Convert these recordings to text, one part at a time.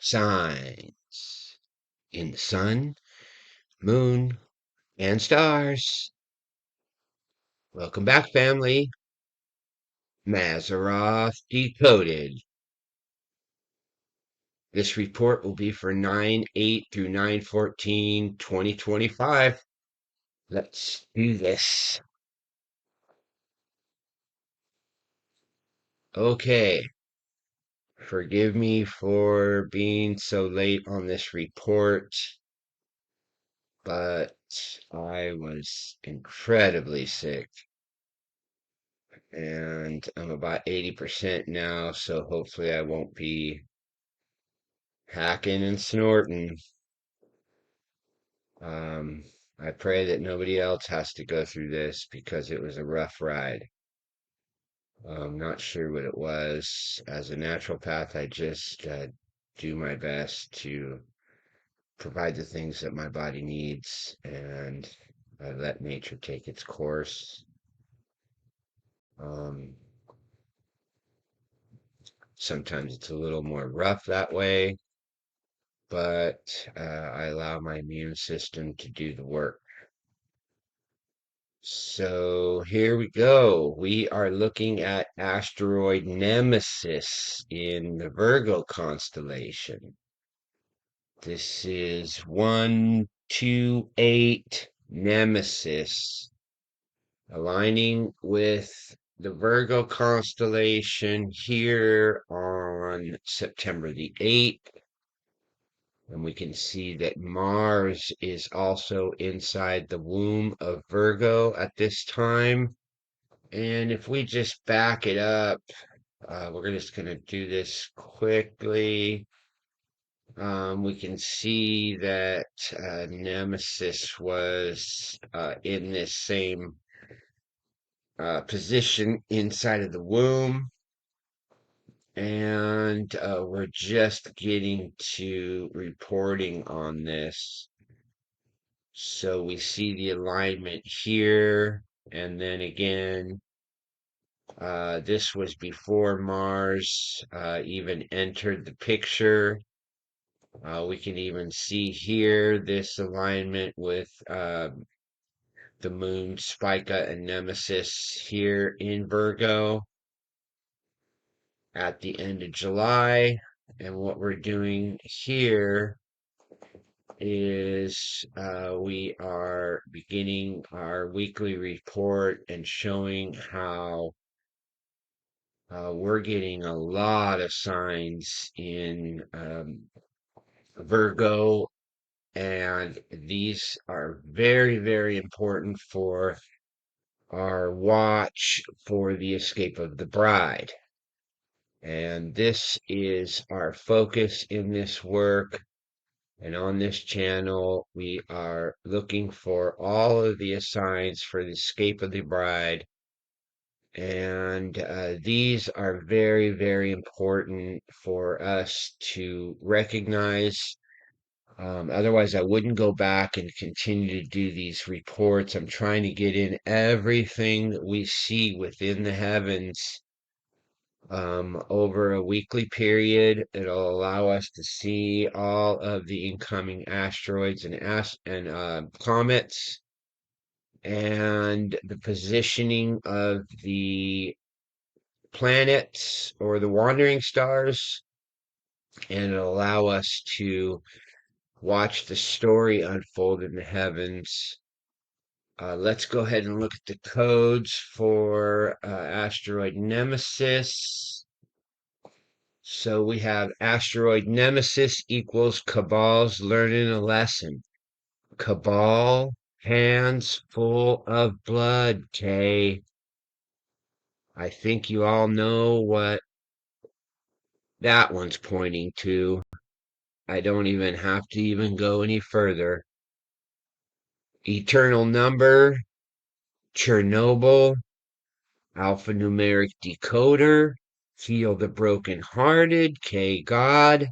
signs in the sun, moon, and stars. Welcome back, family. Mazzaroth Decoded. This report will be for 9/8 through 9/14, 2025. Let's do this. Okay. Forgive me for being so late on this report, but I was incredibly sick. And I'm about 80% now, so hopefully I won't be hacking and snorting. Um, I pray that nobody else has to go through this because it was a rough ride. I'm not sure what it was. As a naturopath, I just do my best to provide the things that my body needs and I let nature take its course. Um, Sometimes it's a little more rough that way, but I allow my immune system to do the work. So here we go. We are looking at asteroid Nemesis in the Virgo constellation. This is 128 Nemesis, aligning with the Virgo constellation here on September the 8th. And we can see that Mars is also inside the womb of Virgo at this time. And if we just back it up, we're just going to do this quickly. We can see that Nemesis was in this same position inside of the womb. And we're just getting to reporting on this. So we see the alignment here, and then again, this was before Mars even entered the picture. We can even see here this alignment with the moon, Spica, and Nemesis here in Virgo at the end of July. And what we're doing here is we are beginning our weekly report and showing how we're getting a lot of signs in Virgo, and these are very, very important for our watch for the escape of the bride. And this is our focus in this work. And on this channel, we are looking for all of the signs for the escape of the bride. And these are very, very important for us to recognize. Otherwise, I wouldn't go back and continue to do these reports. I'm trying to get in everything that we see within the heavens over a weekly period. It'll allow us to see all of the incoming asteroids and comets and the positioning of the planets or the wandering stars, and it'll allow us to watch the story unfold in the heavens. Let's go ahead and look at the codes for asteroid Nemesis. So we have asteroid Nemesis equals Cabal's learning a lesson. Cabal, hands full of blood, Kay. I think you all know what that one's pointing to. I don't even have to even go any further. Eternal number, Chernobyl, alphanumeric decoder, heal the brokenhearted, K God,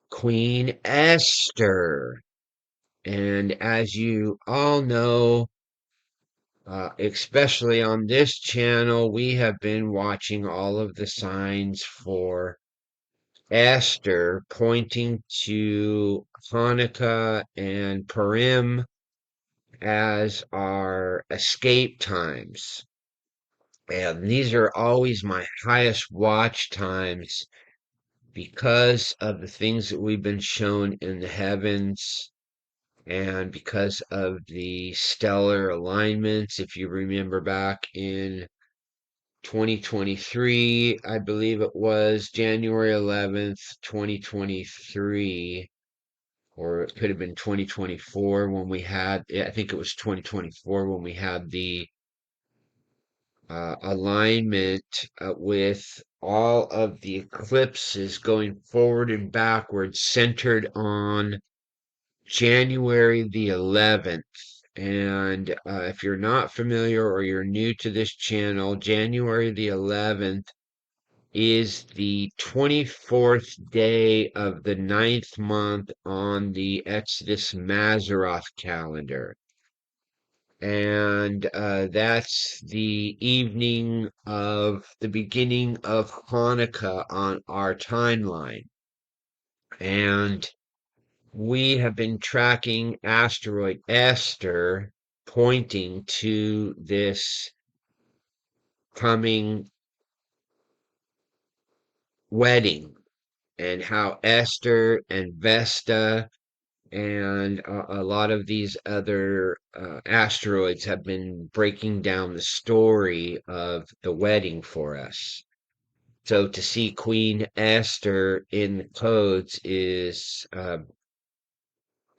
Queen Esther. And as you all know, especially on this channel, we have been watching all of the signs for Esther, pointing to Hanukkah and Purim as our escape times. And these are always my highest watch times because of the things that we've been shown in the heavens and because of the stellar alignments. If you remember back in 2023, I believe it was January 11th, 2023, or it could have been 2024 when we had, I think it was 2024 when we had the alignment with all of the eclipses going forward and backwards, centered on January the 11th. And if you're not familiar or you're new to this channel, January the 11th is the 24th day of the ninth month on the Exodus Mazzaroth calendar. And that's the evening of the beginning of Hanukkah on our timeline. And we have been tracking asteroid Esther, pointing to this coming wedding, and how Esther and Vesta and a lot of these other asteroids have been breaking down the story of the wedding for us. So to see Queen Esther in the codes is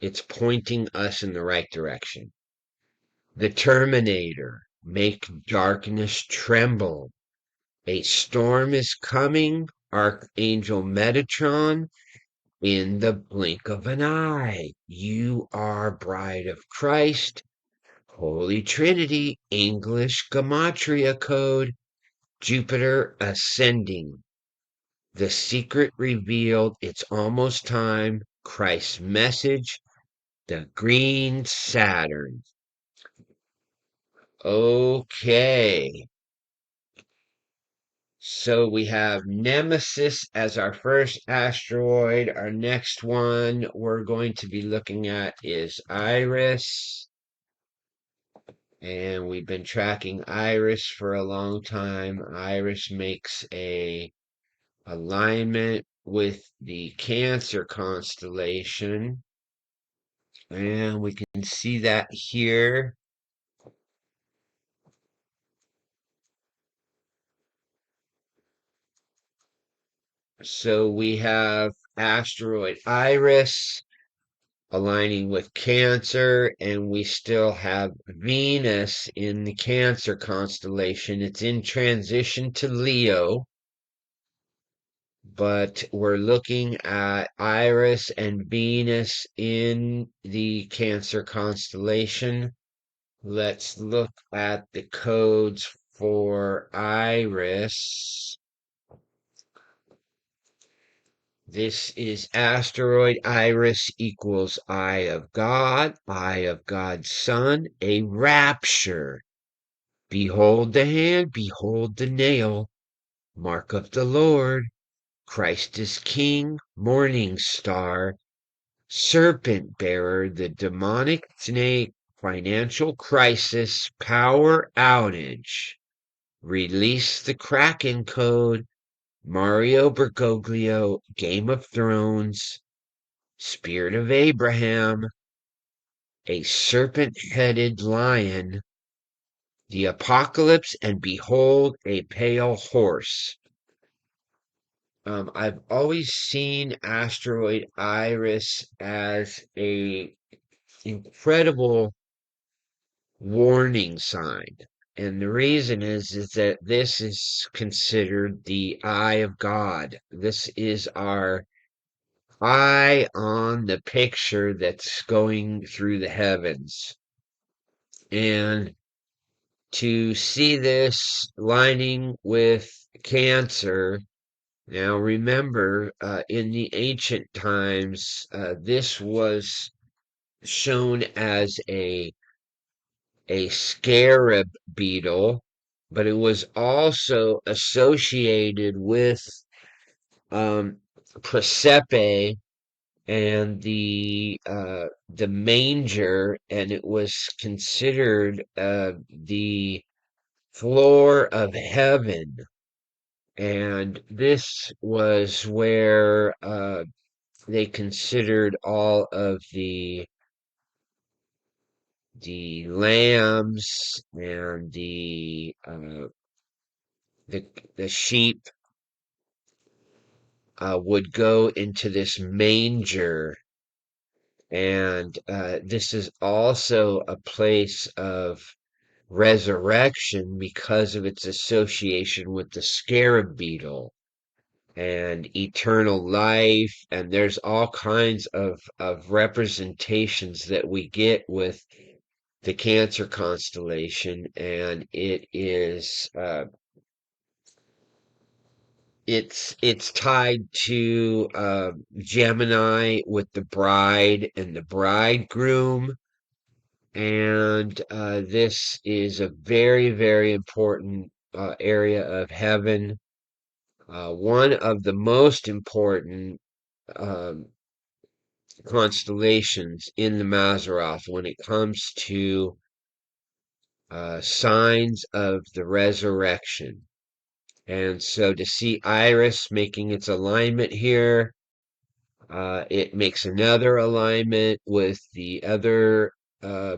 it's pointing us in the right direction. The Terminator, make darkness tremble. A storm is coming, Archangel Metatron. In the blink of an eye, you are bride of Christ. Holy Trinity, English Gematria code, Jupiter ascending. The secret revealed, it's almost time. Christ's message, the green Saturn. Okay. So we have Nemesis as our first asteroid. Our next one we're going to be looking at is Iris. And we've been tracking Iris for a long time. Iris makes a alignment with the Cancer constellation. And we can see that here. So we have asteroid Iris aligning with Cancer, and we still have Venus in the Cancer constellation. It's in transition to Leo, but we're looking at Iris and Venus in the Cancer constellation. Let's look at the codes for Iris. This is asteroid Iris equals Eye of God's Son, a rapture. Behold the hand, behold the nail, mark of the Lord. Christ is King, morning star, serpent bearer, the demonic snake, financial crisis, power outage. Release the Kraken code, Mario Bergoglio, Game of Thrones, Spirit of Abraham, a serpent-headed lion, the apocalypse, and behold, a pale horse. I've always seen asteroid Iris as a incredible warning sign. And the reason is that this is considered the eye of God. This is our eye on the picture that's going through the heavens. And to see this lining with Cancer, now remember, in the ancient times, this was shown as a scarab beetle, but it was also associated with Presepe and the manger, and it was considered the floor of heaven. And this was where they considered all of the lambs and the the sheep would go into this manger, and this is also a place of resurrection because of its association with the scarab beetle and eternal life. And there's all kinds of representations that we get with the Cancer constellation, and it's tied to Gemini with the bride and the bridegroom. And this is a very, very important area of heaven. One of the most important um, constellations in the Mazzaroth when it comes to signs of the resurrection. And so to see Iris making its alignment here, it makes another alignment with the other uh,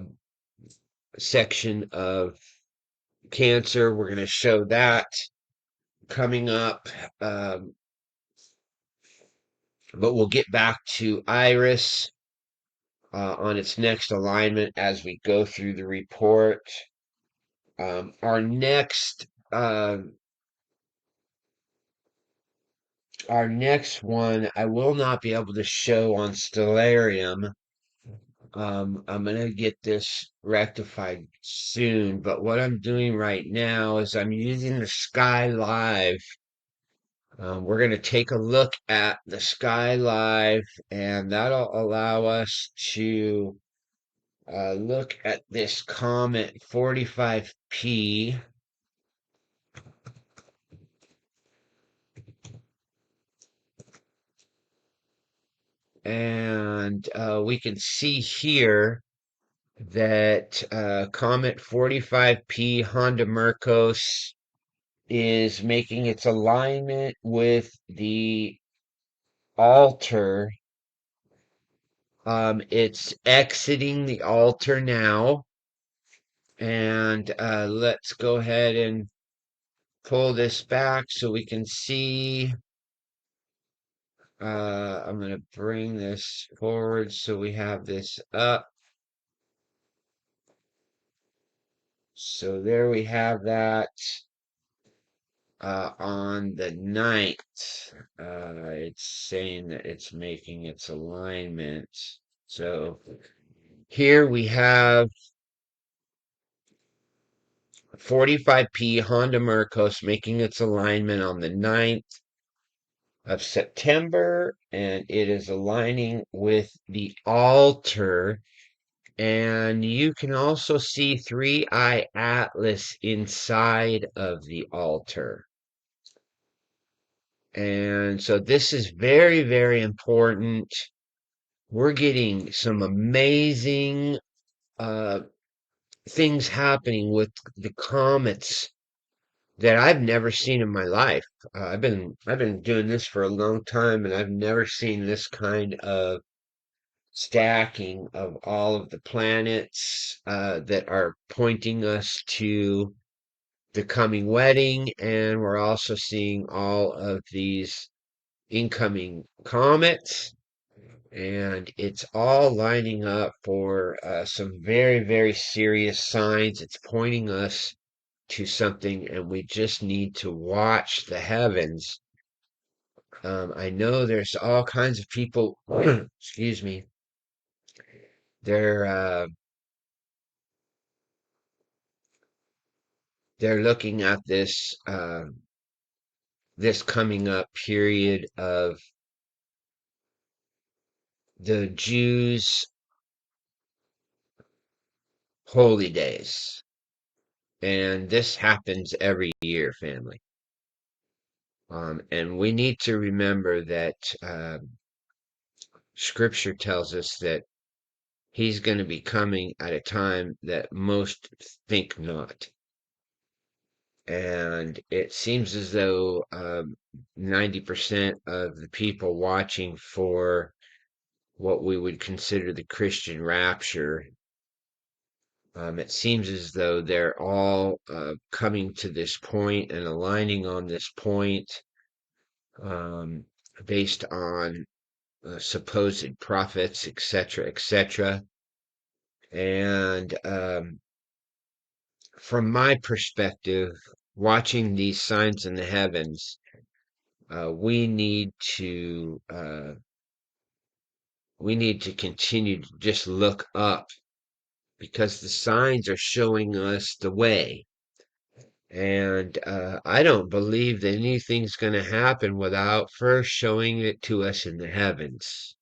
section of Cancer. We're going to show that coming up. Um, but we'll get back to Iris on its next alignment as we go through the report. Our next one I will not be able to show on Stellarium. I'm gonna get this rectified soon, but what I'm doing right now is I'm using the Sky Live. We're gonna take a look at the Sky Live, and that'll allow us to look at this comet 45P. And we can see here that comet 45P Honda Mercos is making its alignment with the altar. It's exiting the altar now. And let's go ahead and pull this back so we can see. I'm going to bring this forward so we have this up. So there we have that on the 9th. It's saying that it's making its alignment. So here we have 45P Honda Mercos making its alignment on the 9th of September, and it is aligning with the altar. And you can also see 3-eye Atlas inside of the altar. And so this is very, very important. We're getting some amazing uh, things happening with the comets that I've never seen in my life. I've been doing this for a long time, and I've never seen this kind of stacking of all of the planets that are pointing us to the coming wedding. And we're also seeing all of these incoming comets, and it's all lining up for some very, very serious signs. It's pointing us to something, and we just need to watch the heavens. I know there's all kinds of people, excuse me, they're uh, they're looking at this coming up period of the Jews' holy days. And this happens every year, family. And we need to remember that Scripture tells us that he's going to be coming at a time that most think not. And it seems as though 90% of the people watching for what we would consider the Christian rapture, it seems as though they're all coming to this point and aligning on this point um, based on supposed prophets, etc., etc. And from my perspective, watching these signs in the heavens, we need to continue to just look up because the signs are showing us the way. And I don't believe that anything's going to happen without first showing it to us in the heavens.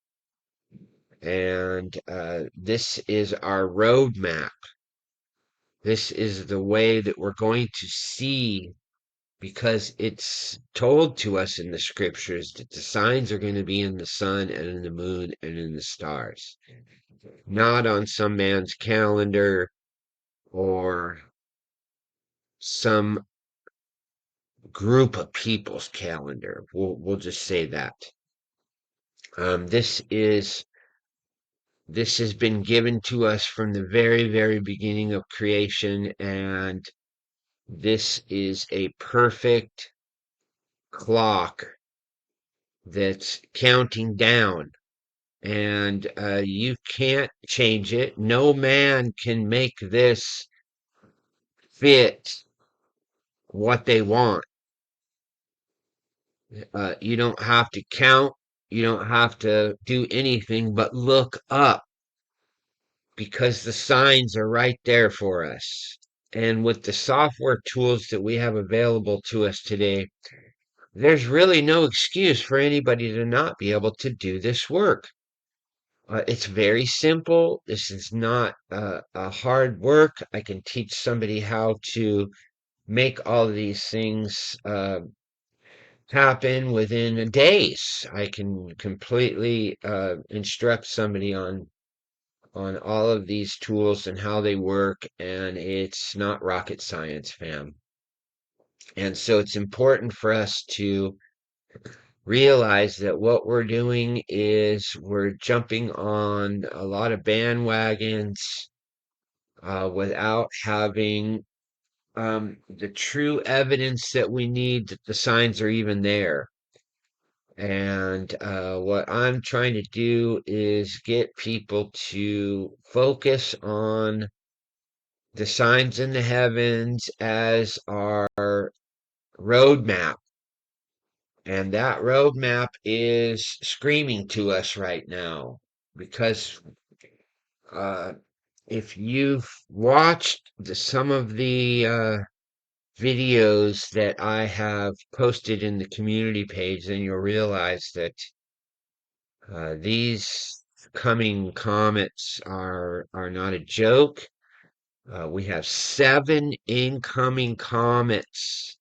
And this is our roadmap. This is the way that we're going to see because it's told to us in the scriptures that the signs are going to be in the sun and in the moon and in the stars, not on some man's calendar or some group of people's calendar. We'll just say that. This has been given to us from the very, very beginning of creation, and this is a perfect clock that's counting down. And you can't change it. No man can make this fit what they want. You don't have to count. You don't have to do anything but look up because the signs are right there for us. And with the software tools that we have available to us today, there's really no excuse for anybody to not be able to do this work. It's very simple. This is not a hard work. I can teach somebody how to make all of these things happen within days. I can completely instruct somebody on all of these tools and how they work, and it's not rocket science, fam. And so it's important for us to realize that what we're doing is we're jumping on a lot of bandwagons without having the true evidence that we need that the signs are even there. And what I'm trying to do is get people to focus on the signs in the heavens as our roadmap. And that roadmap is screaming to us right now because uh, if you've watched some of the videos that I have posted in the community page, then you'll realize that these coming comets are not a joke. We have 7 incoming comets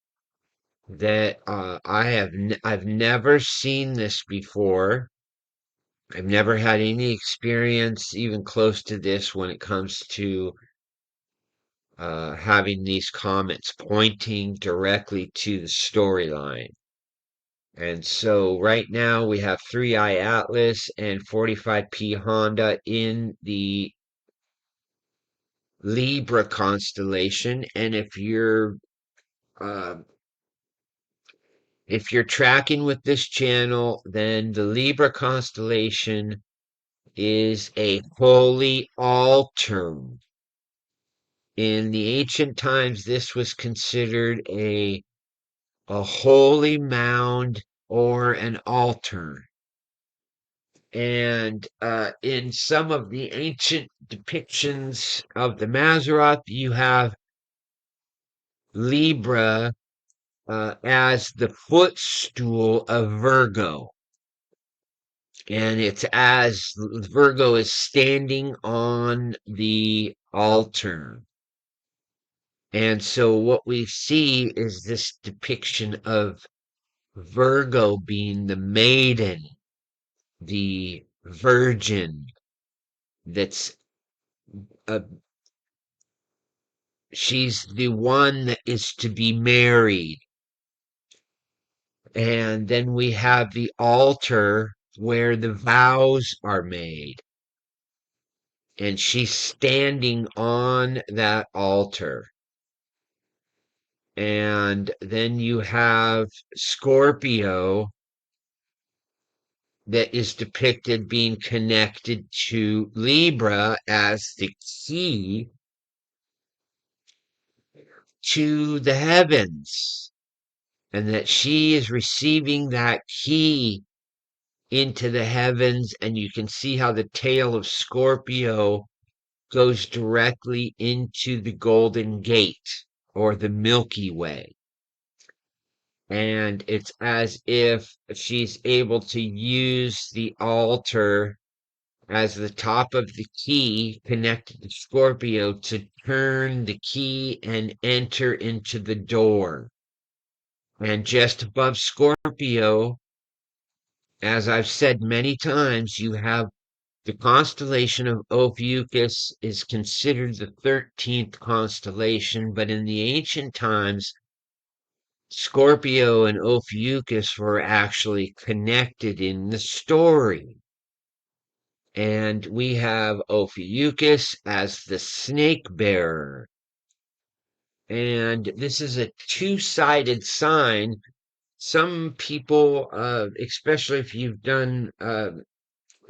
that I've never seen this before. I've never had any experience even close to this when it comes to having these comets pointing directly to the storyline. And so right now we have 3i Atlas and 45P Honda in the Libra constellation. And uh, if you're tracking with this channel, then the Libra constellation is a holy altar. In the ancient times, this was considered a holy mound or an altar. And in some of the ancient depictions of the Mazzaroth, you have Libra as the footstool of Virgo. And it's as Virgo is standing on the altar. And so what we see is this depiction of Virgo being the maiden, the virgin that's a she's the one that is to be married. And then we have the altar where the vows are made. And she's standing on that altar. And then you have Scorpio that is depicted being connected to Libra as the key to the heavens. And that she is receiving that key into the heavens, and you can see how the tail of Scorpio goes directly into the Golden Gate or the Milky Way. And it's as if she's able to use the altar as the top of the key connected to Scorpio to turn the key and enter into the door. And just above Scorpio, as I've said many times, you have the constellation of Ophiuchus is considered the 13th constellation, but in the ancient times, Scorpio and Ophiuchus were actually connected in the story. And we have Ophiuchus as the snake bearer. And this is a two-sided sign. Some people, especially if you've done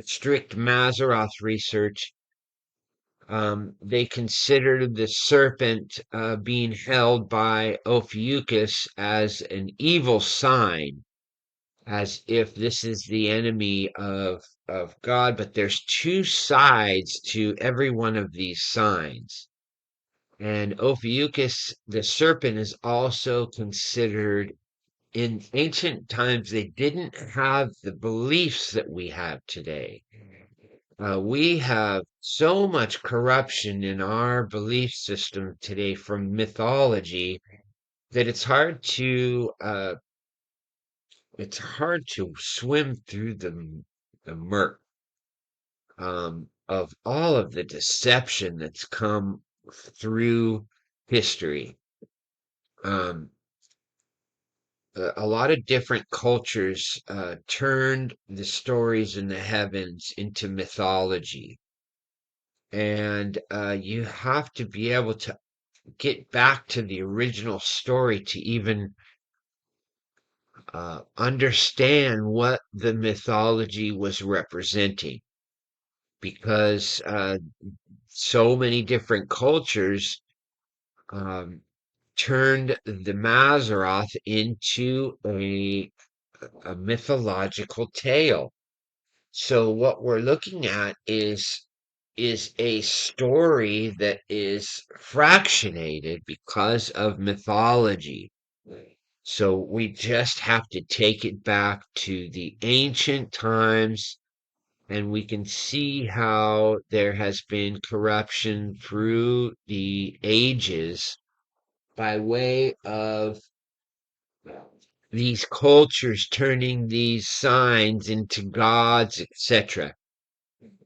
strict Mazzaroth research, they consider the serpent being held by Ophiuchus as an evil sign, as if this is the enemy of God. But there's two sides to every one of these signs. And Ophiuchus, the serpent, is also considered in ancient times, they didn't have the beliefs that we have today. We have so much corruption in our belief system today from mythology that it's hard to swim through the murk of all of the deception that's come through history. Um, a lot of different cultures turned the stories in the heavens into mythology. And you have to be able to get back to the original story to even understand what the mythology was representing. Because so many different cultures um, turned the Mazzaroth into a mythological tale. So what we're looking at is a story that is fractionated because of mythology. So we just have to take it back to the ancient times, and we can see how there has been corruption through the ages by way of these cultures turning these signs into gods, etc.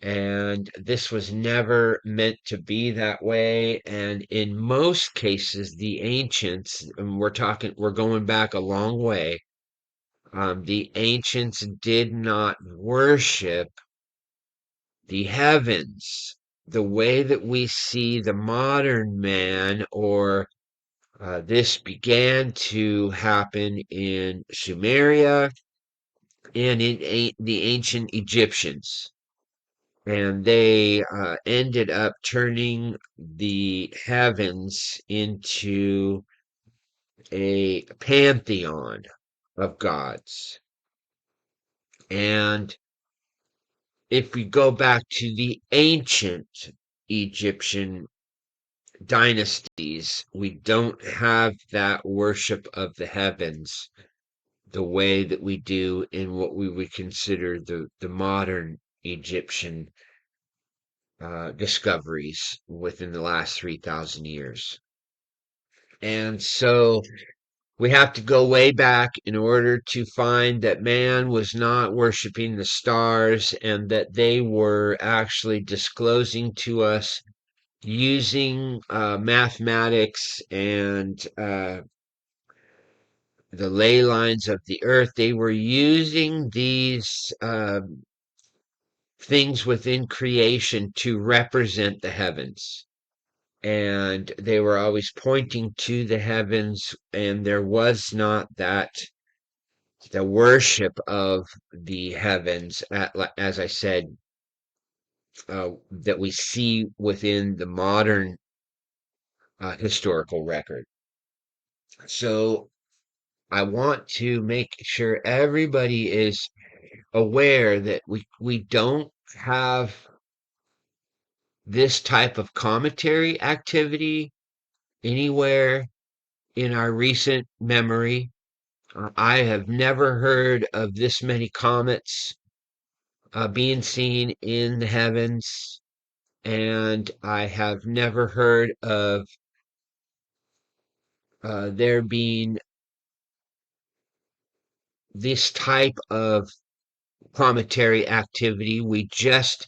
And this was never meant to be that way. And in most cases, the ancients, and we're going back a long way, the ancients did not worship the heavens the way that we see the modern man, or this began to happen in Sumeria and in the ancient Egyptians. And they ended up turning the heavens into a pantheon of gods. And if we go back to the ancient Egyptian dynasties, we don't have that worship of the heavens the way that we do in what we would consider the modern Egyptian discoveries within the last 3,000 years. And so We have to go way back in order to find that man was not worshiping the stars and that they were actually disclosing to us using mathematics and the ley lines of the earth. They were using these things within creation to represent the heavens. And they were always pointing to the heavens, and there was not the worship of the heavens, as I said, that we see within the modern historical record. So I want to make sure everybody is aware that we don't have this type of commentary activity anywhere in our recent memory. I have never heard of this many comets being seen in the heavens, and I have never heard of there being this type of cometary activity. We just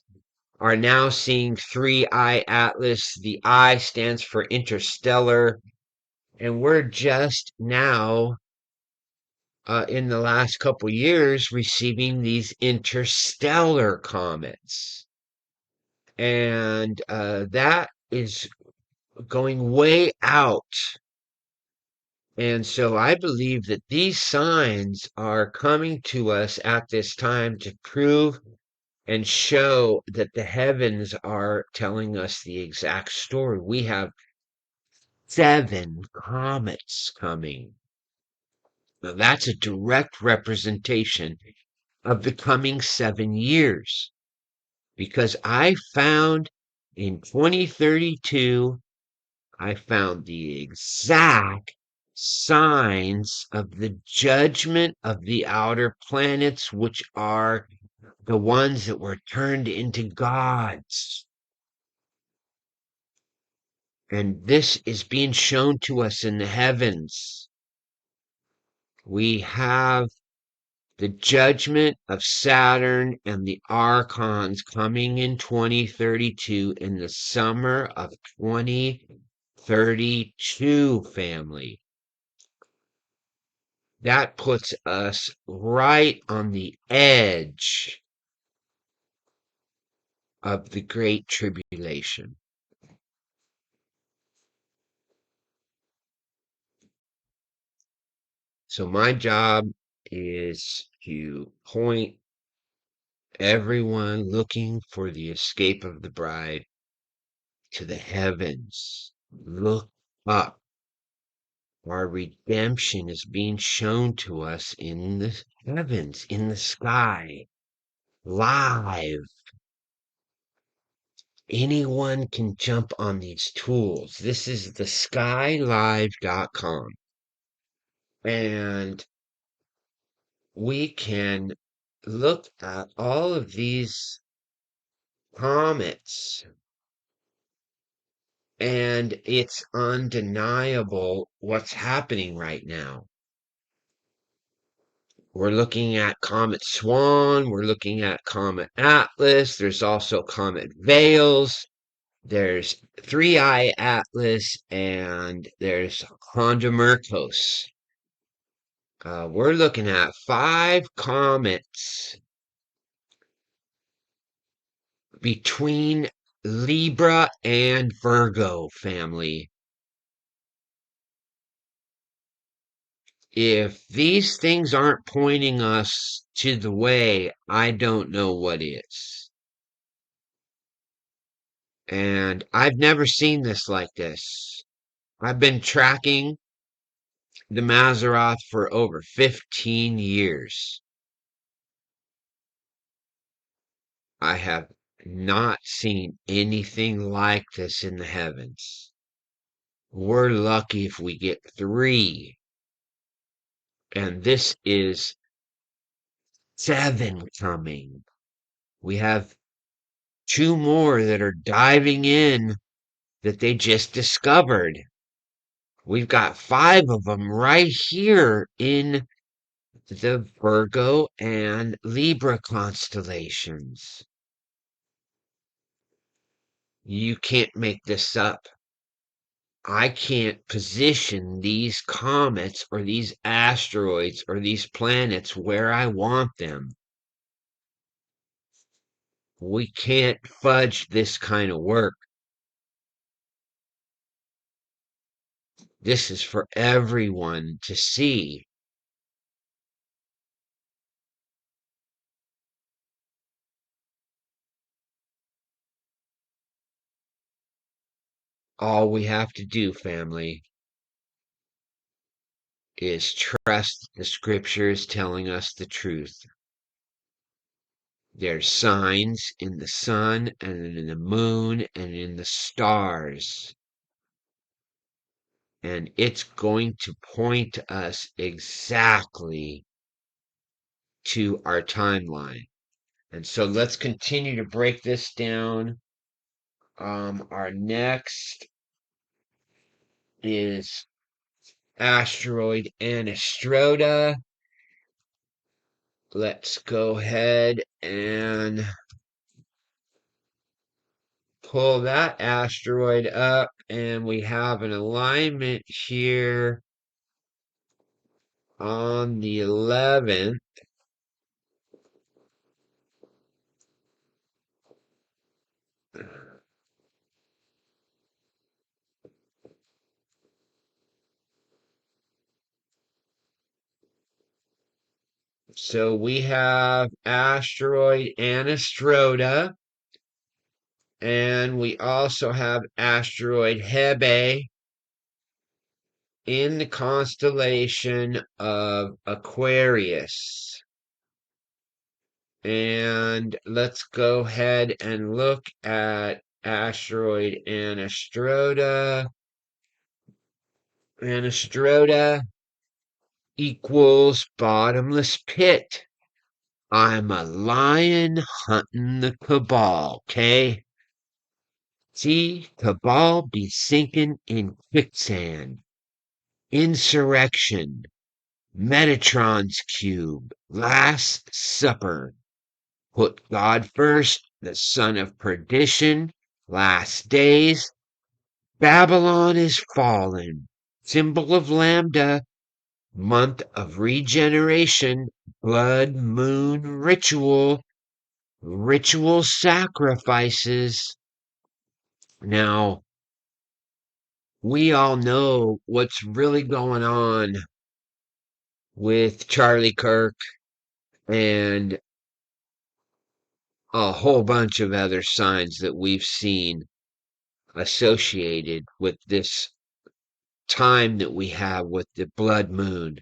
are now seeing Three Eye Atlas. The I stands for interstellar, and we're just now, in the last couple years, receiving these interstellar comets. And that is going way out. And so I believe that these signs are coming to us at this time to prove and show that the heavens are telling us the exact story. We have 7 comets coming. Now that's a direct representation of the coming 7 years, because I found in 2032, I found the exact signs of the judgment of the outer planets, which are the ones that were turned into gods. And this is being shown to us in the heavens. We have the judgment of Saturn and the archons coming in 2032, in the summer of 2032, family. That puts us right on the edge of the Great Tribulation. So my job is to point everyone looking for the escape of the bride to the heavens. Look up. Our redemption is being shown to us in the heavens, in the sky, live. Anyone can jump on these tools. This is the skylive.com. And we can look at all of these comets, and it's undeniable what's happening right now. We're looking at Comet Swan, we're looking at Comet Atlas, there's also Comet Veils, there's Three Eye Atlas, and there's Honda Mercos. We're looking at 5 comets between Libra and Virgo, family. If these things aren't pointing us to the way, I don't know what is. And I've never seen this like this. I've been tracking the Mazzaroth for over 15 years. I have not seen anything like this in the heavens. We're lucky if we get 3. And this is 7 coming. We have 2 more that are diving in that they just discovered. We've got 5 of them right here in the Virgo and Libra constellations. You can't make this up. I can't position these comets or these asteroids or these planets where I want them. We can't fudge this kind of work. This is for everyone to see. All we have to do, family, is trust the scriptures telling us the truth. There's signs in the sun and in the moon and in the stars. And it's going to point us exactly to our timeline. And so let's continue to break this down. Our next is asteroid Anestroda. Let's go ahead and pull that asteroid up, and we have an alignment here on the 11th. So we have asteroid Anestroda, and we also have asteroid Hebe in the constellation of Aquarius. And let's go ahead and look at asteroid Anestroda. Anestroda equals bottomless pit. I'm a lion hunting the cabal, okay? See, cabal be sinking in quicksand. Insurrection. Metatron's cube. Last supper. Put God first, the son of perdition. Last days. Babylon is fallen. Symbol of Lambda. Month of regeneration. Blood moon ritual. Ritual sacrifices. Now, we all know what's really going on with Charlie Kirk and a whole bunch of other signs that we've seen associated with this time that we have with the blood moon,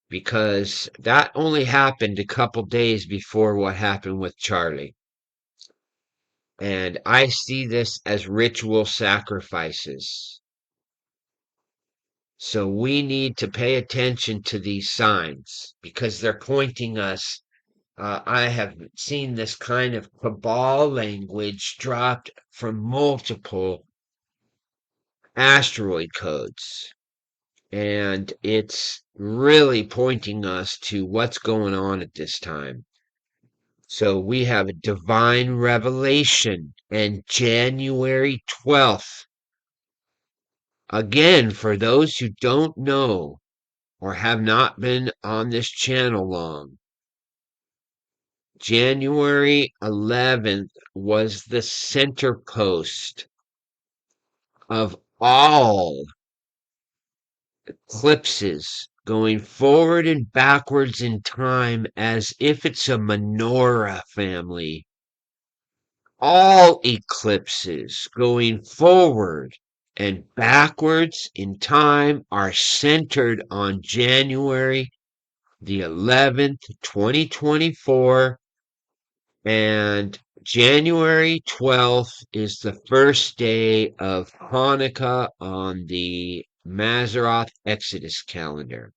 because that only happened a couple days before what happened with Charlie. And I see this as ritual sacrifices. So we need to pay attention to these signs because they're pointing us. I have seen this kind of cabal language dropped from multiple asteroid codes. And it's really pointing us to what's going on at this time. So we have a divine revelation and January 12th. Again, for those who don't know or have not been on this channel long, January 11th was the center post of all eclipses going forward and backwards in time as if it's a menorah, family. All eclipses going forward and backwards in time are centered on January the 11th, 2024, and January 12th is the first day of Hanukkah on the Mazzaroth Exodus calendar.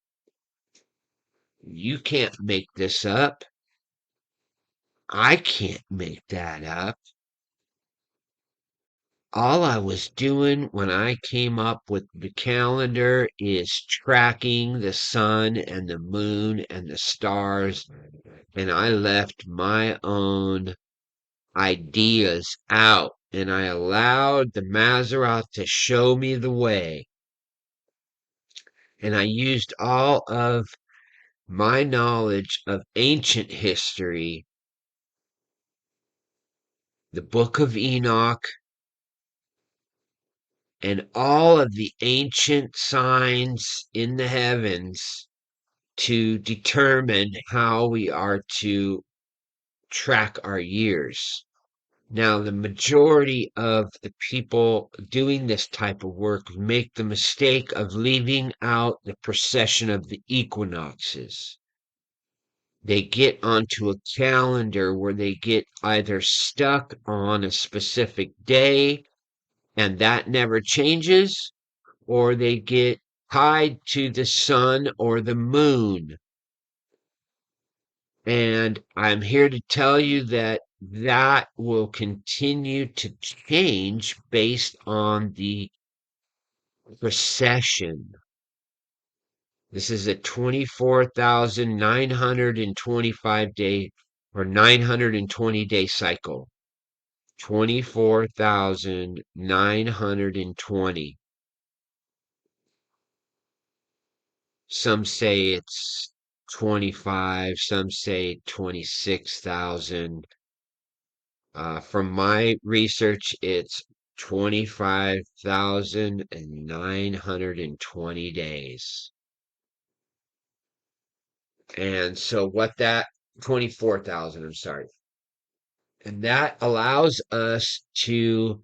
You can't make this up. I can't make that up. all I was doing when I came up with the calendar is tracking the sun and the moon and the stars, and I left my own ideas out, and I allowed the Mazzaroth to show me the way. And I used all of my knowledge of ancient history, the Book of Enoch, and all of the ancient signs in the heavens to determine how we are to track our years. Now, the majority of the people doing this type of work make the mistake of leaving out the precession of the equinoxes. They get onto a calendar where they get either stuck on a specific day and that never changes, or they get tied to the sun or the moon. And I'm here to tell you that that will continue to change based on the precession. This is a 24,925 day or 920-day cycle. 24,920. Some say it's 25, some say 26,000. From my research, it's 25,920 days. And so what that 24,000, I'm sorry. And that allows us to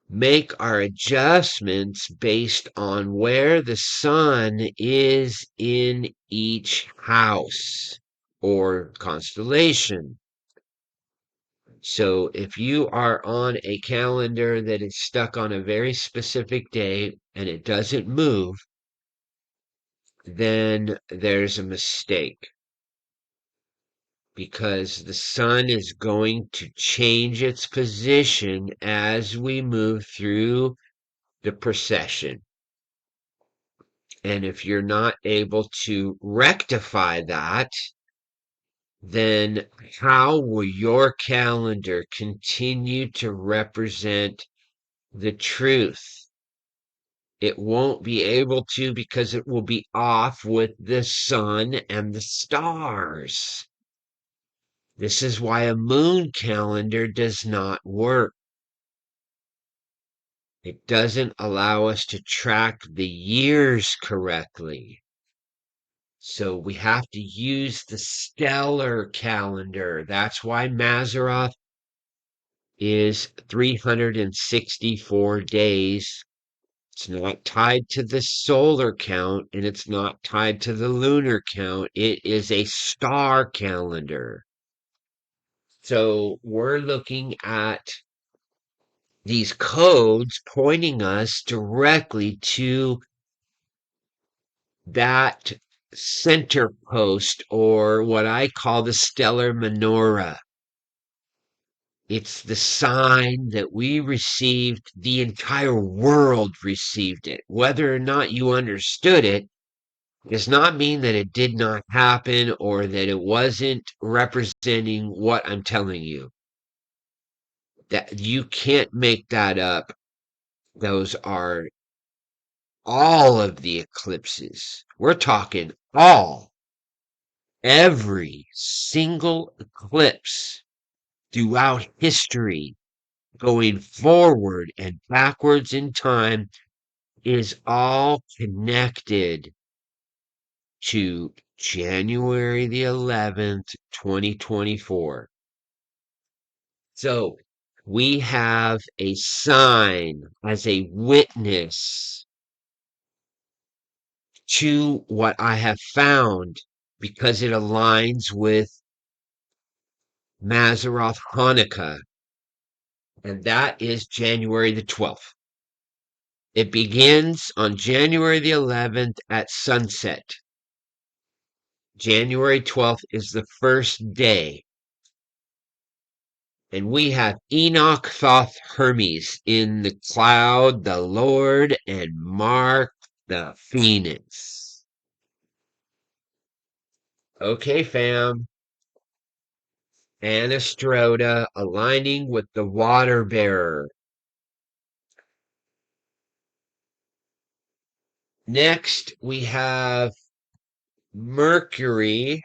make our adjustments based on where the sun is in each house or constellation. So if you are on a calendar that is stuck on a very specific day and it doesn't move, then there's a mistake because the sun is going to change its position as we move through the precession. And if you're not able to rectify that, then how will your calendar continue to represent the truth? It won't be able to because it will be off with the sun and the stars. This is why a moon calendar does not work. It doesn't allow us to track the years correctly. So we have to use the stellar calendar. That's why Mazzaroth is 364 days. It's not tied to the solar count and it's not tied to the lunar count. It is a star calendar. So we're looking at these codes pointing us directly to that center post, or what I call the stellar menorah. It's the sign that we received, the entire world received it. Whether or not you understood it does not mean that it did not happen or that it wasn't representing what I'm telling you. That you can't make that up. Those are all of the eclipses. We're talking every single eclipse throughout history, going forward and backwards in time, is all connected to January the 11th, 2024. So we have a sign as a witness to what I have found because it aligns with Mazzaroth Hanukkah, and that is January the 12th. It begins on January the 11th at sunset. January 12th is the first day. And we have Enoch Thoth Hermes in the cloud, the Lord, and Mark the Phoenix. Okay, fam. Anastroda aligning with the water bearer. Next, we have Mercury.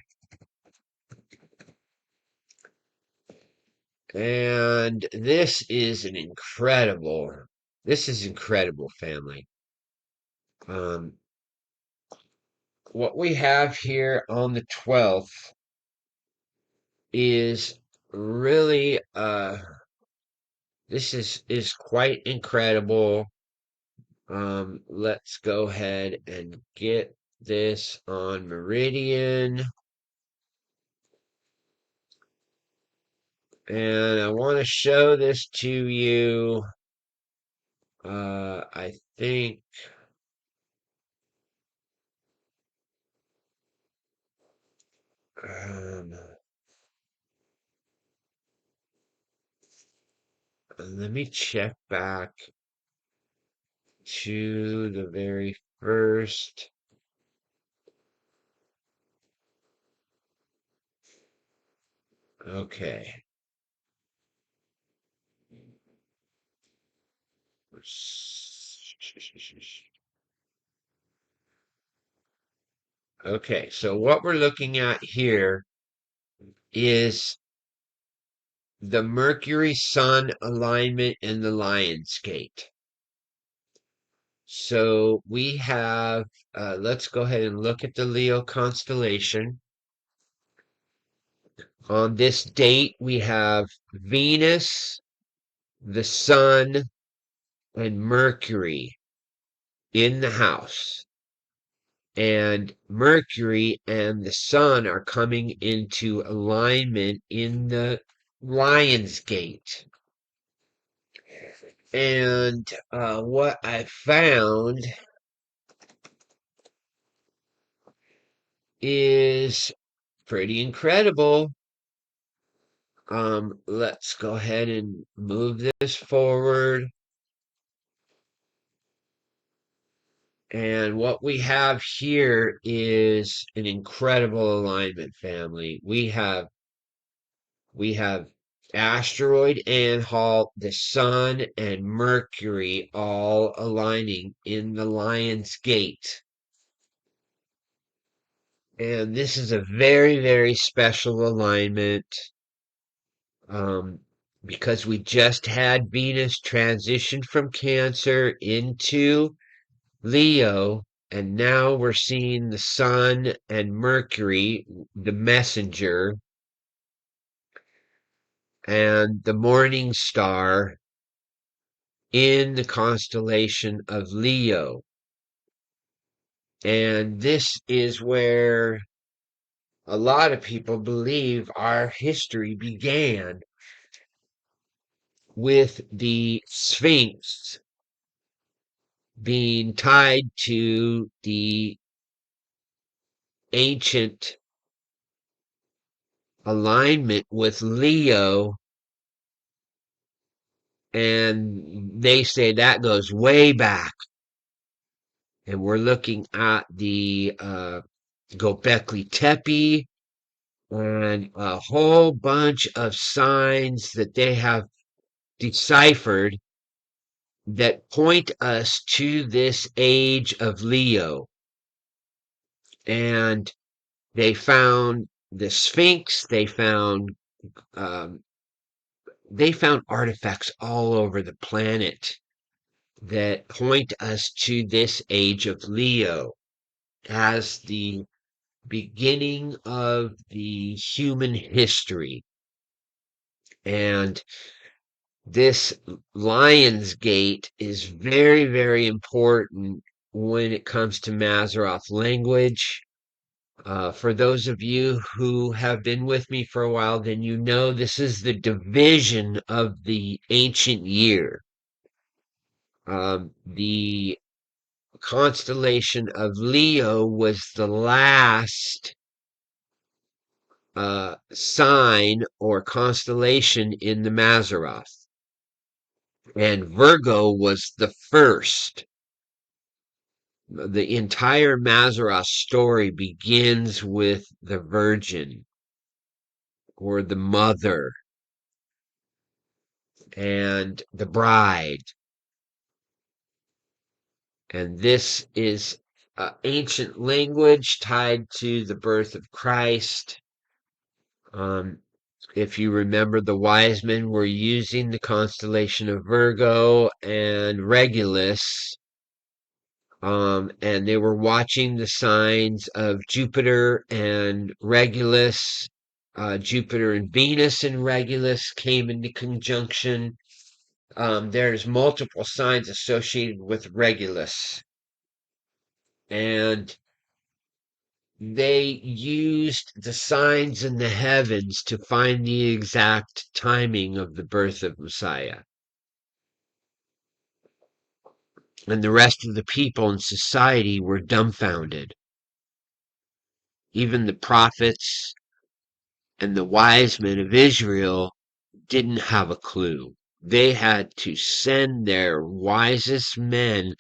And this is incredible, family. Um, what we have here on the 12th is really, this is quite incredible. Let's go ahead and get this on Meridian. And I want to show this to you. I think, um, let me check back to the very first. Okay. Okay, so what we're looking at here is the Mercury Sun alignment in the Lion's Gate. So we have, let's go ahead and look at the Leo constellation. On this date, we have Venus, the Sun, and Mercury in the house. And Mercury and the Sun are coming into alignment in the Lion's Gate. And what I found is pretty incredible. Let's go ahead and move this forward. And what we have here is an incredible alignment, family. We have asteroid Anhalt, the Sun, and Mercury all aligning in the Lion's Gate. And this is a very, very special alignment um, because we just had Venus transition from Cancer into Leo, and now we're seeing the Sun and Mercury, the messenger, and the morning star in the constellation of Leo. And this is where a lot of people believe our history began with the Sphinx being tied to the ancient alignment with Leo. And they say that goes way back. And we're looking at the Gobekli Tepe and a whole bunch of signs that they have deciphered that point us to this age of Leo. And they found the Sphinx, um, they found artifacts all over the planet that point us to this age of Leo as the beginning of the human history. And this Lion's Gate is very, very important when it comes to Mazzaroth language. For those of you who have been with me for a while, then you know this is the division of the ancient year. The constellation of Leo was the last sign or constellation in the Mazzaroth. And Virgo was the first. The entire Mazzaroth story begins with the Virgin or the Mother and the Bride. And this is ancient language tied to the birth of Christ. If you remember, the wise men were using the constellation of Virgo and Regulus, and they were watching the signs of Jupiter and Regulus. Jupiter and Venus and Regulus came into conjunction. There's multiple signs associated with Regulus, and they used the signs in the heavens to find the exact timing of the birth of Messiah. And the rest of the people in society were dumbfounded. Even the prophets and the wise men of Israel didn't have a clue. They had to send their wisest men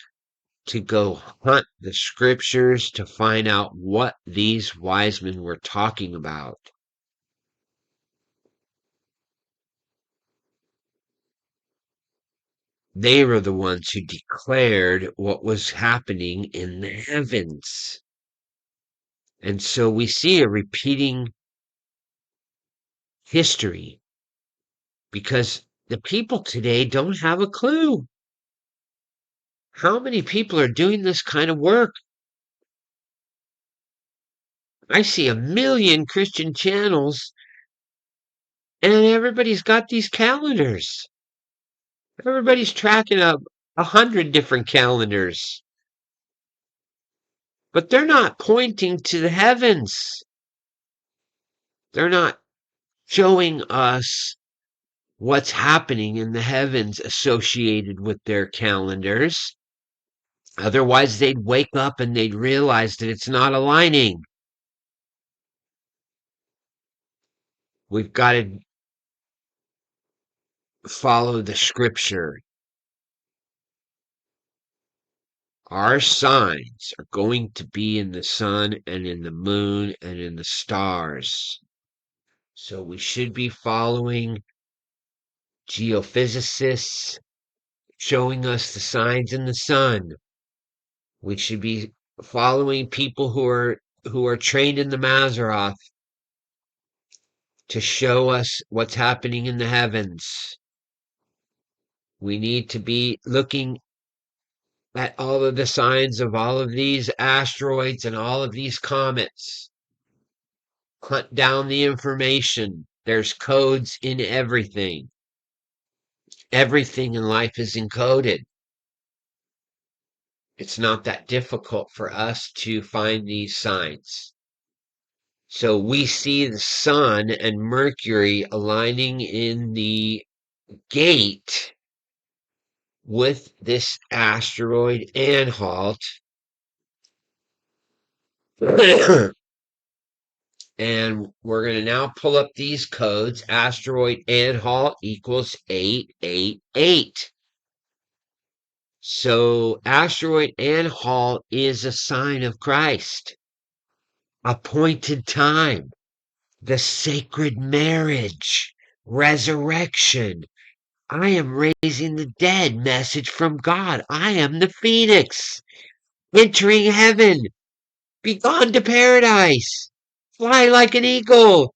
to go hunt the scriptures to find out what these wise men were talking about. They were the ones who declared what was happening in the heavens. And so we see a repeating history because the people today don't have a clue. How many people are doing this kind of work? I see a million Christian channels and everybody's got these calendars. Everybody's tracking 100 different calendars. But they're not pointing to the heavens. They're not showing us what's happening in the heavens associated with their calendars. Otherwise, they'd wake up and they'd realize that it's not aligning. We've got to follow the scripture. Our signs are going to be in the sun and in the moon and in the stars. So we should be following geophysicists showing us the signs in the sun. We should be following people who are trained in the Mazzaroth to show us what's happening in the heavens. We need to be looking at all of the signs of all of these asteroids and all of these comets. Hunt down the information. There's codes in everything. Everything in life is encoded. It's not that difficult for us to find these signs. So we see the sun and Mercury aligning in the gate with this asteroid Anhalt. And we're going to now pull up these codes. Asteroid Anhalt equals 888. So asteroid Anhalt is a sign of Christ. Appointed time. The sacred marriage. Resurrection. I am raising the dead. Message from God. I am the phoenix. Entering heaven. Be gone to paradise. Fly like an eagle.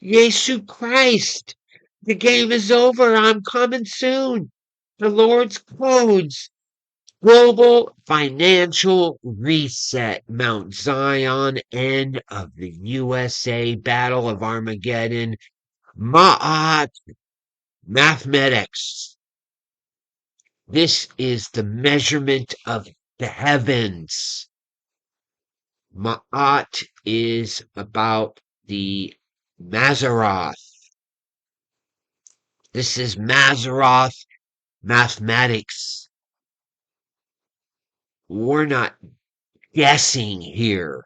Jesus Christ. The game is over. I'm coming soon. The Lord's codes. Global financial reset. Mount Zion. End of the USA. Battle of Armageddon. Ma'at. Mathematics. This is the measurement of the heavens. Ma'at is about the Mazzaroth. This is Mazzaroth mathematics. We're not guessing here.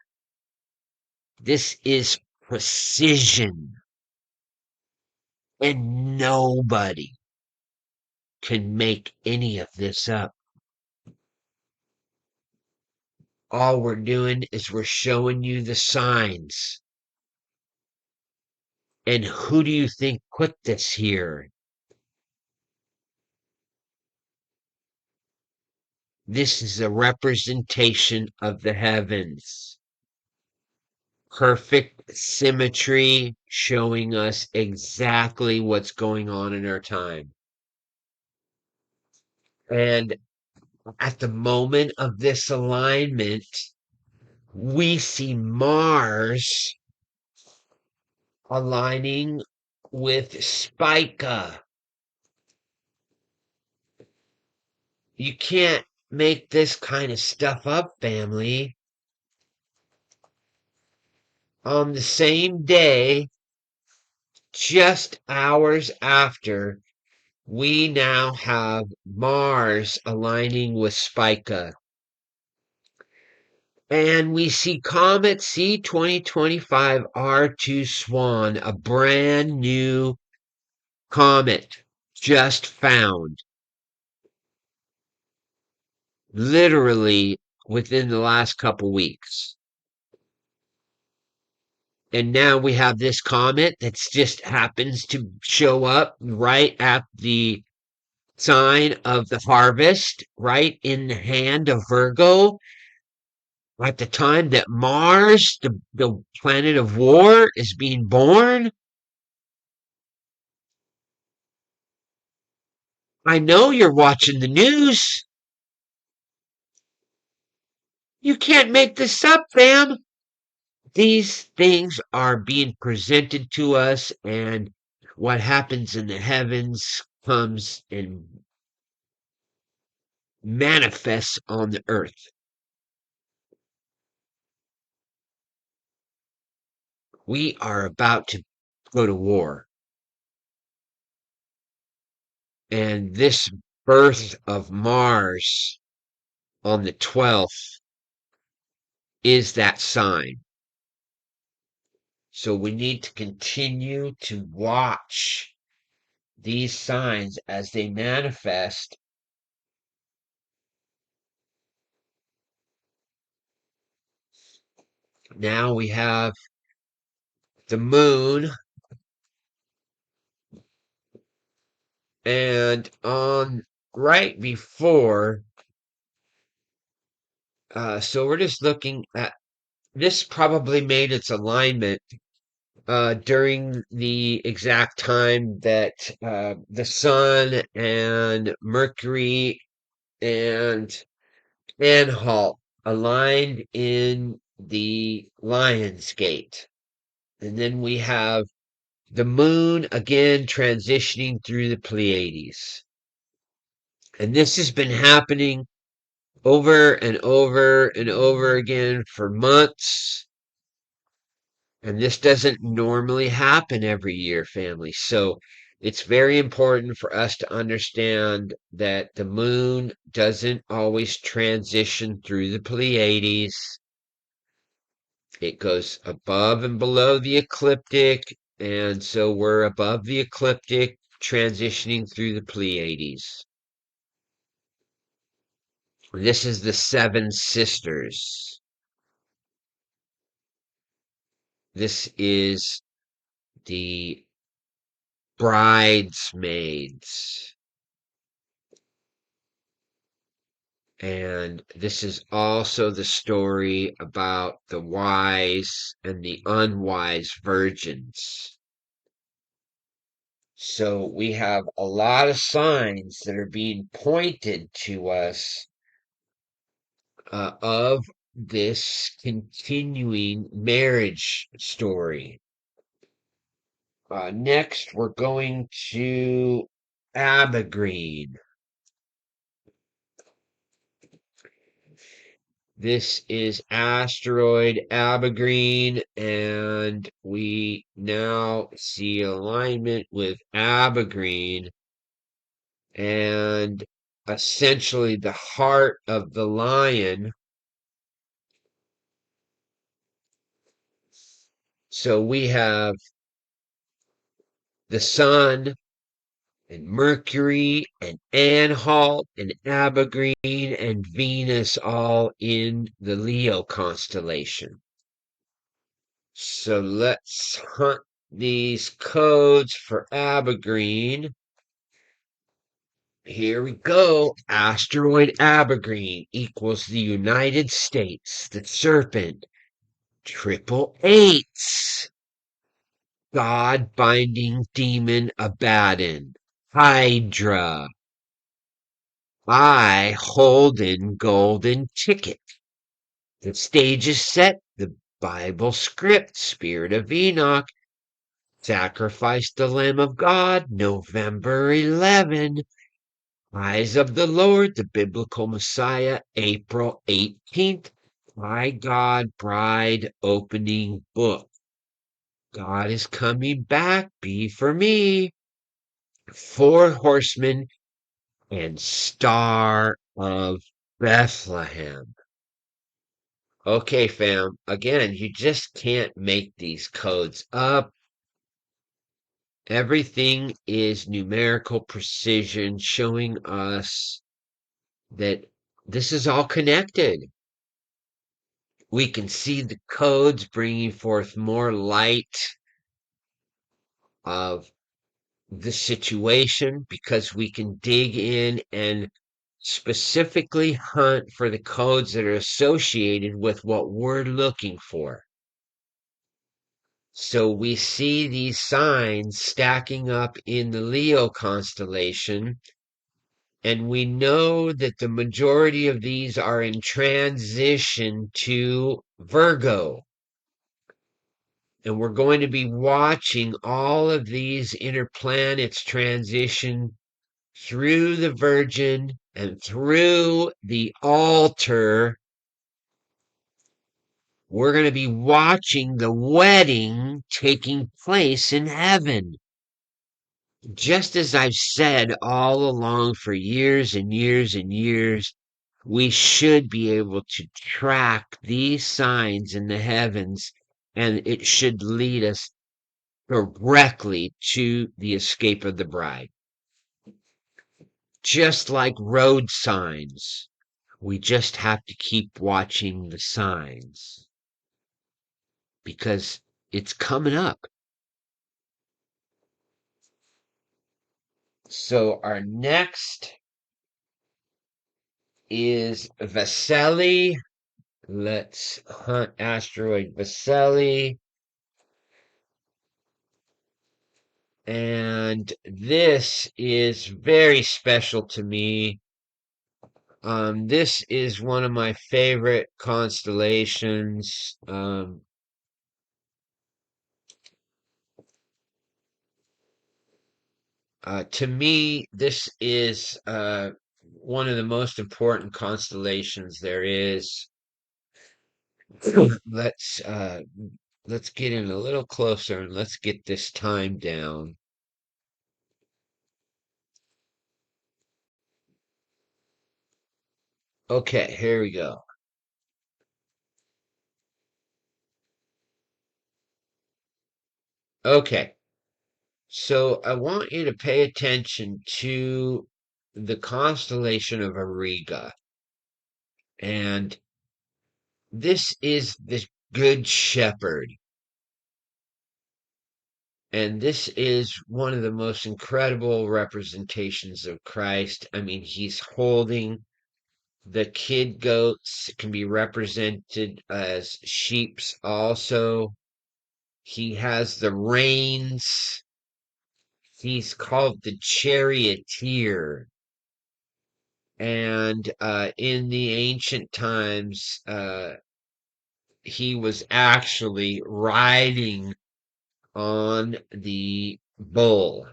This is precision, and nobody can make any of this up. All we're doing is we're showing you the signs. And who do you think put this here? This is a representation of the heavens. Perfect symmetry, showing us exactly what's going on in our time. And at the moment of this alignment, we see Mars aligning with Spica. You can't make this kind of stuff up, family. On the same day, just hours after, we now have Mars aligning with Spica. And we see Comet C2025 R2 Swan, a brand new comet just found. Literally within the last couple weeks. And now we have this comet that just happens to show up right at the sign of the harvest, right in the hand of Virgo, at the time that Mars, the planet of war, is being born. I know you're watching the news. You can't make this up, fam. These things are being presented to us, and what happens in the heavens comes and manifests on the earth. We are about to go to war. And this birth of Mars on the 12th is that sign. So we need to continue to watch these signs as they manifest. Now we have the moon, and on right before, so we're just looking at this probably made its alignment during the exact time that the sun and Mercury and Anhalt aligned in the Lion's Gate. And then we have the moon again transitioning through the Pleiades. And this has been happening over and over and over again for months. And this doesn't normally happen every year, family. So it's very important for us to understand that the moon doesn't always transition through the Pleiades. It goes above and below the ecliptic. And so we're above the ecliptic, transitioning through the Pleiades. This is the Seven Sisters. This is the bridesmaids. And this is also the story about the wise and the unwise virgins. So we have a lot of signs that are being pointed to us of this continuing marriage story. Next, we're going to Abigreen. This is asteroid Abigreen, and we now see alignment with Abigreen and essentially the heart of the lion So we have the sun and Mercury and Anhalt and Abergreen and Venus all in the Leo constellation. So let's hunt these codes for Abergreen. Here we go. Asteroid Abergreen equals the United States, the Serpent, triple eights. God binding demon Abaddon, Hydra. I Holden golden ticket. The stage is set. The Bible script, Spirit of Enoch, sacrifice the Lamb of God, November 11. Eyes of the Lord, the biblical Messiah, April 18th. My God, bride opening book. God is coming back, be for me. Four horsemen and Star of Bethlehem. Okay, fam. Again, you just can't make these codes up. Everything is numerical precision, showing us that this is all connected. We can see the codes bringing forth more light of the situation because we can dig in and specifically hunt for the codes that are associated with what we're looking for. So we see these signs stacking up in the Leo constellation, and we know that the majority of these are in transition to Virgo. And we're going to be watching all of these inner planets transition through the Virgin and through the altar. We're going to be watching the wedding taking place in heaven. Just as I've said all along for years and years and years, we should be able to track these signs in the heavens, and it should lead us directly to the escape of the bride. Just like road signs, we just have to keep watching the signs because it's coming up. So our next is Veseli. Let's hunt asteroid Veseli. And this is very special to me. This is one of my favorite constellations. To me, this is one of the most important constellations there is. let's uh, let's get in a little closer and let's get this time down. Okay, here we go. Okay, so I want you to pay attention to the constellation of Auriga. And this is the Good Shepherd. And this is one of the most incredible representations of Christ. I mean, he's holding the kid goats, can be represented as sheeps also. He has the reins. He's called the charioteer. And in the ancient times, he was actually riding on the bull.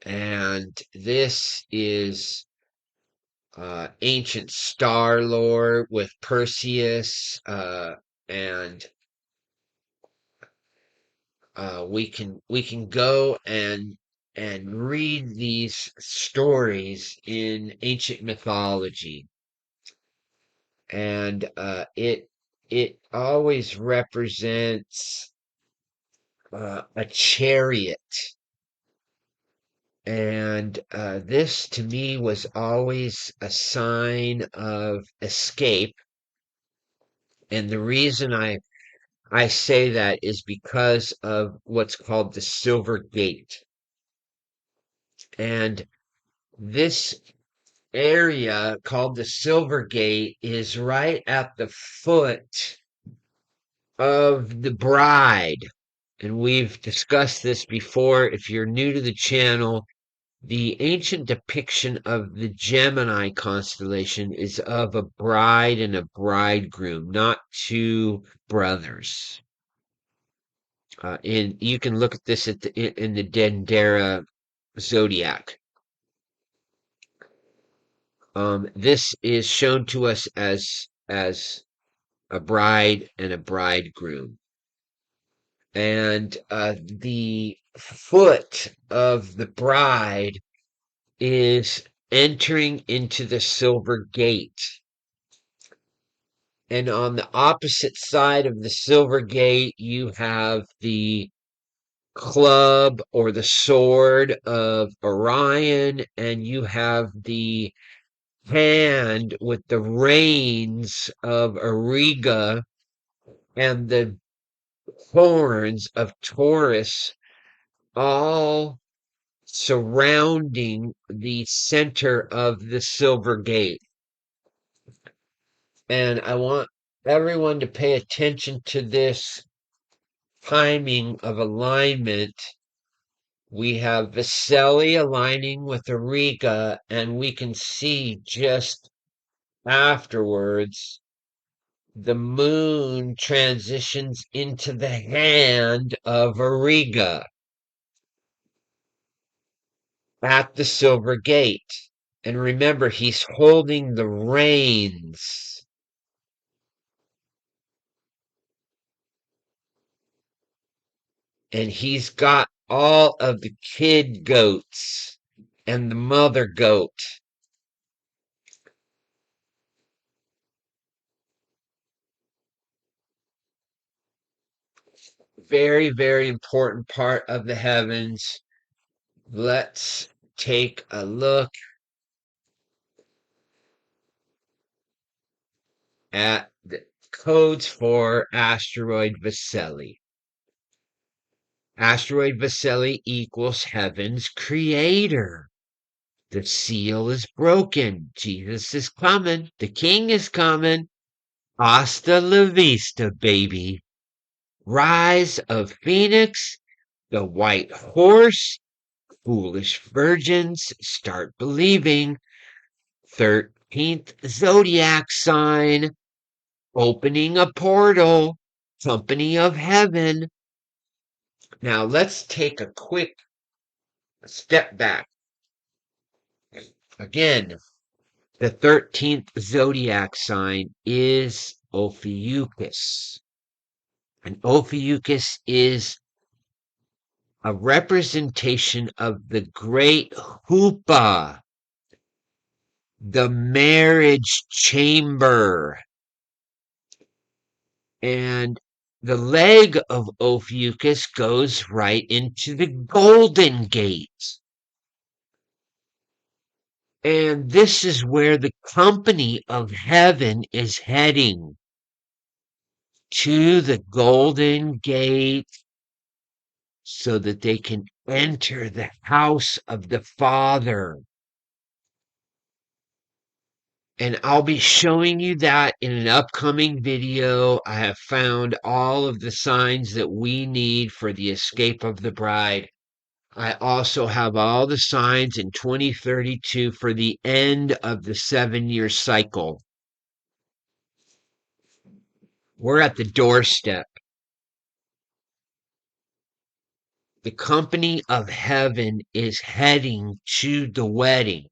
And this is ancient star lore with Perseus, and we can go and read these stories in ancient mythology, and it it always represents a chariot. And this to me was always a sign of escape. And the reason I say that is because of what's called the Silver Gate. And this area called the Silver Gate is right at the foot of the bride. And we've discussed this before. If you're new to the channel, the ancient depiction of the Gemini constellation is of a bride and a bridegroom, not two brothers. And you can look at this in the Dendera zodiac. This is shown to us as a bride and a bridegroom. And the foot of the bride is entering into the Silver Gate. And on the opposite side of the Silver Gate, you have the club or the sword of Orion, and you have the hand with the reins of Auriga and the horns of Taurus, all surrounding the center of the Silver Gate. And I want everyone to pay attention to this timing of alignment. We have Vicelli aligning with Auriga, and we can see just afterwards the moon transitions into the hand of Auriga at the Silver Gate. And remember, he's holding the reins. And he's got all of the kid goats and the mother goat. Very, very important part of the heavens. Let's take a look at the codes for asteroid Vicelli. Asteroid Vicelli equals heaven's creator. The seal is broken. Jesus is coming. The king is coming. Hasta la vista, baby. Rise of Phoenix, the white horse, foolish virgins start believing. 13th zodiac sign, opening a portal, company of heaven. Now let's take a quick step back. Again, the 13th zodiac sign is Ophiuchus. And Ophiuchus is a representation of the great Hupa, the marriage chamber. And the leg of Ophiuchus goes right into the Golden Gate. And this is where the company of heaven is heading, to the Golden Gate, so that they can enter the house of the Father. And I'll be showing you that in an upcoming video. I have found all of the signs that we need for the escape of the bride. I also have all the signs in 2032 for the end of the 7-year cycle. We're at the doorstep. The company of heaven is heading to the wedding.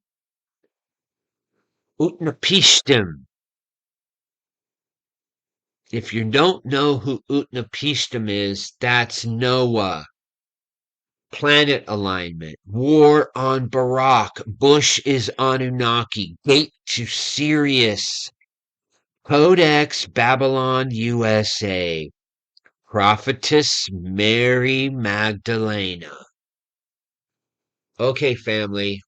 Utnapishtim. If you don't know who Utnapishtim is, that's Noah. Planet alignment. War on Barak. Bush is Anunnaki. Gate to Sirius. Codex Babylon USA, Prophetess Mary Magdalena. Okay, family,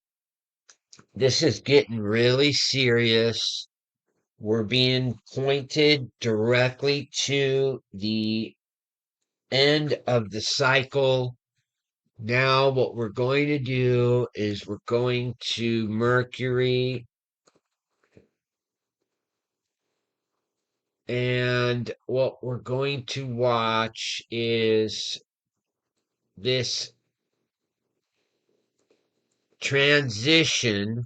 this is getting really serious. We're being pointed directly to the end of the cycle. Now, what we're going to do is we're going to Mercury, and what we're going to watch is this transition.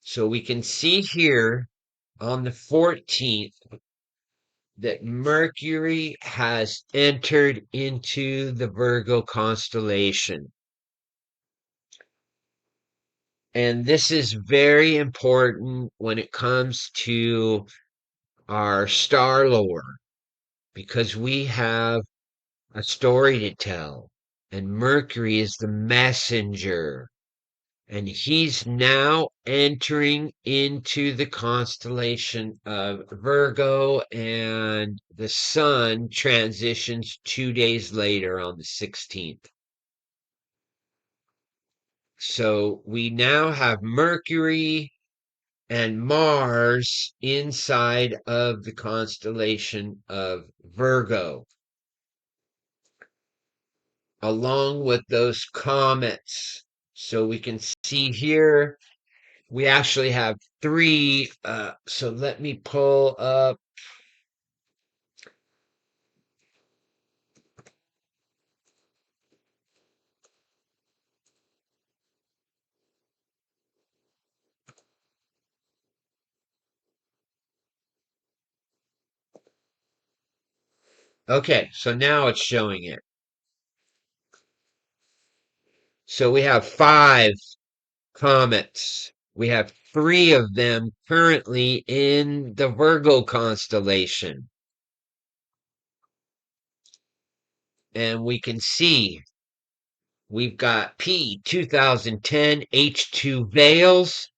So we can see here on the 14th that Mercury has entered into the Virgo constellation. And this is very important when it comes to our star lore because we have a story to tell. And Mercury is the messenger. And he's now entering into the constellation of Virgo, and the sun transitions 2 days later on the 16th. So we now have Mercury and Mars inside of the constellation of Virgo, along with those comets. So we can see here we actually have three. So let me pull up. Okay, so now it's showing it. So we have five comets. We have three of them currently in the Virgo constellation. And we can see we've got P 2010 H2 Veils.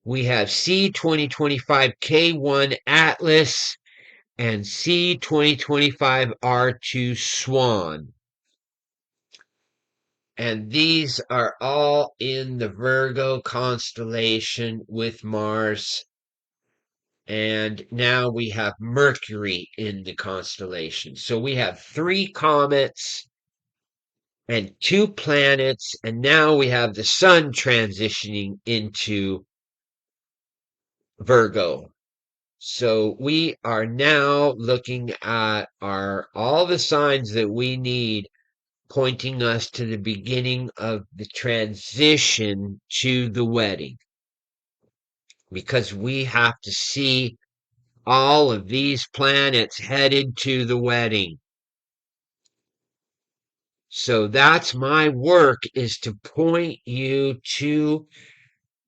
We have C 2025 K1 Atlas and C 2025 R2 Swan. And these are all in the Virgo constellation with Mars. And now we have Mercury in the constellation. So we have three comets and two planets. And now we have the sun transitioning into Virgo. So we are now looking at all the signs that we need pointing us to the beginning of the transition to the wedding. Because we have to see all of these planets headed to the wedding. So that's my work, is to point you to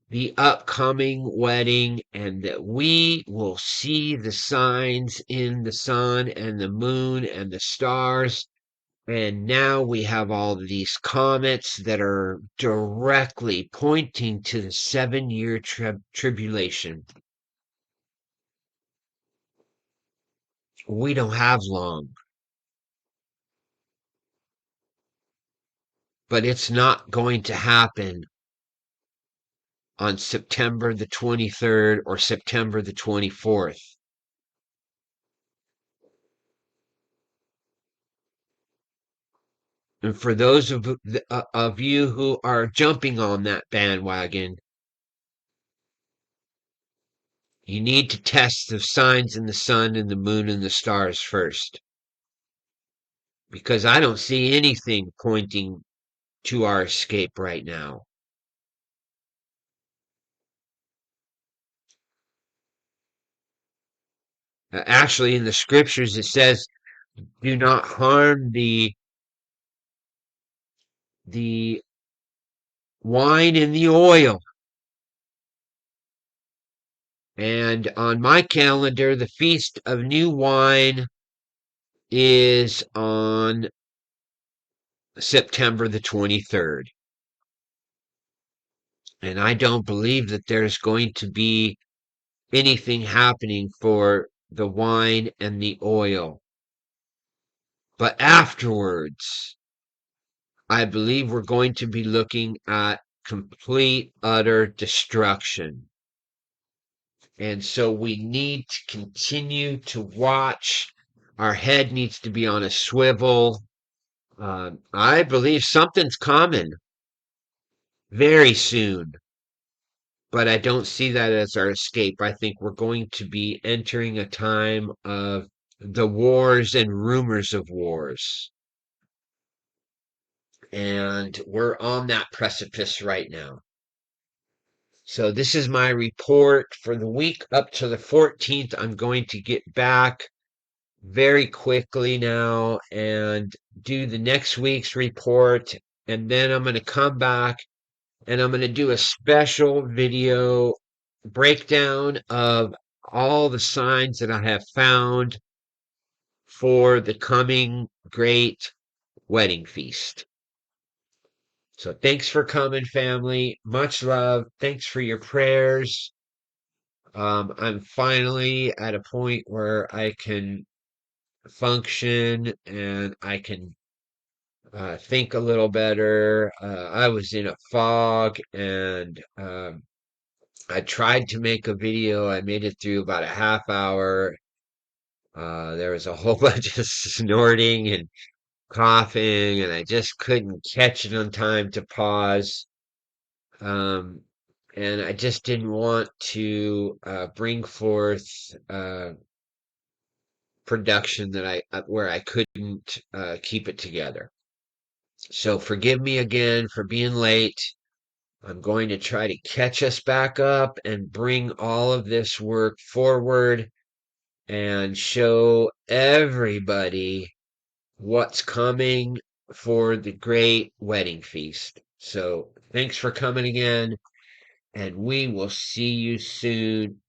the upcoming wedding, and that we will see the signs in the sun and the moon and the stars. And now we have all of these comets that are directly pointing to the 7-year tribulation. We don't have long, but it's not going to happen on September the 23rd or September the 24th. And for those of you who are jumping on that bandwagon, you need to test the signs in the sun and the moon and the stars first. Because I don't see anything pointing to our escape right now. Actually, in the scriptures, it says, do not harm the wine and the oil. And on my calendar, the Feast of New Wine is on September the 23rd. And I don't believe that there's going to be anything happening for the wine and the oil. But afterwards, I believe we're going to be looking at complete, utter destruction. And so we need to continue to watch. Our head needs to be on a swivel. I believe something's coming very soon, but I don't see that as our escape. I think we're going to be entering a time of the wars and rumors of wars. And we're on that precipice right now. So this is my report for the week up to the 14th. I'm going to get back very quickly now and do the next week's report. And then I'm going to come back and I'm going to do a special video breakdown of all the signs that I have found for the coming great wedding feast. So thanks for coming, family. Much love. Thanks for your prayers. I'm finally at a point where I can function and I can think a little better. I was in a fog and I tried to make a video. I made it through about a half hour. There was a whole bunch of snorting and coughing, and I just couldn't catch it on time to pause. Um, and I just didn't want to bring forth production that I where I couldn't keep it together. So forgive me again for being late. I'm going to try to catch us back up and bring all of this work forward and show everybody what's coming for the great wedding feast. So thanks for coming again, and we will see you soon.